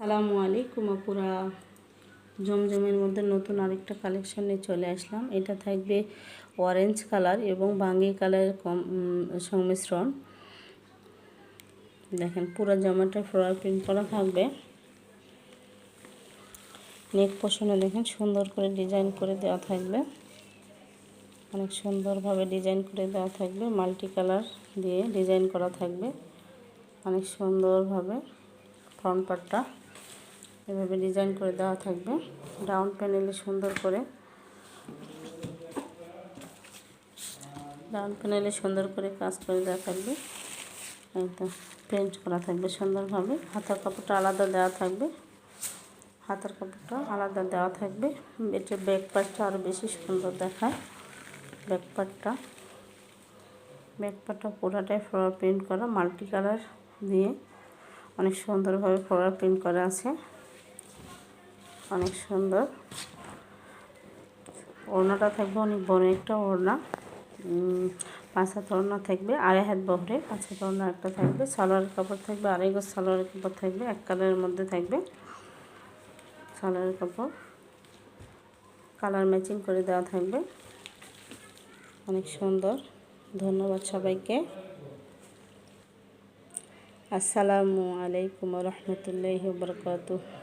আসসালামু আলাইকুম আপুরা। জমজমের মধ্যে নতুন আরেকটা কালেকশন নিয়ে চলে আসলাম। এটা থাকবে অরেঞ্জ কালার এবং বাঙ্গি কালারের সংমিশ্রণ। দেখেন পুরো জামাটা ফ্লোরাল প্রিন্ট করা থাকবে। নেক পোর্শনে দেখেন সুন্দর করে ডিজাইন করে দেওয়া থাকবে, অনেক সুন্দরভাবে ডিজাইন করে দেওয়া থাকবে। মাল্টি কালার দিয়ে ডিজাইন করা থাকবে অনেক সুন্দরভাবে। ফ্রন্ট পার্টটা এভাবে ডিজাইন করে দেওয়া থাকবে। ডাউন প্যানেলে সুন্দর করে কাজ করে দেওয়া থাকবে, একদম প্রিন্ট করা থাকবে সুন্দরভাবে। হাতার কাপড়টা আলাদা দেওয়া থাকবে, এটা ব্যাক পার্টটা আরও বেশি সুন্দর দেখায়। ব্যাক পার্টটা পুরোটাই ফ্লোরাল প্রিন্ট করা, মাল্টি কালার দিয়ে অনেক সুন্দরভাবে ফ্লোরাল প্রিন্ট করা আছে, অনেক সুন্দর। ওড়নাটা থাকবে অনেক বড় একটা ওড়না, 5 হাত ওড়না থাকবে, 2.5 হাত বহরে 5 হাত ওড়না একটা থাকবে। সালোয়ারের কাপড় থাকবে 2.5 গজ সালোয়ারের কাপড় থাকবে, এক কালারের মধ্যে থাকবে সালোয়ারের কাপড়, কালার ম্যাচিং করে দেওয়া থাকবে, অনেক সুন্দর। ধন্যবাদ সবাইকে। আসসালামু আলাইকুম ওয়া রাহমাতুল্লাহি ওয়া বারাকাতুহু।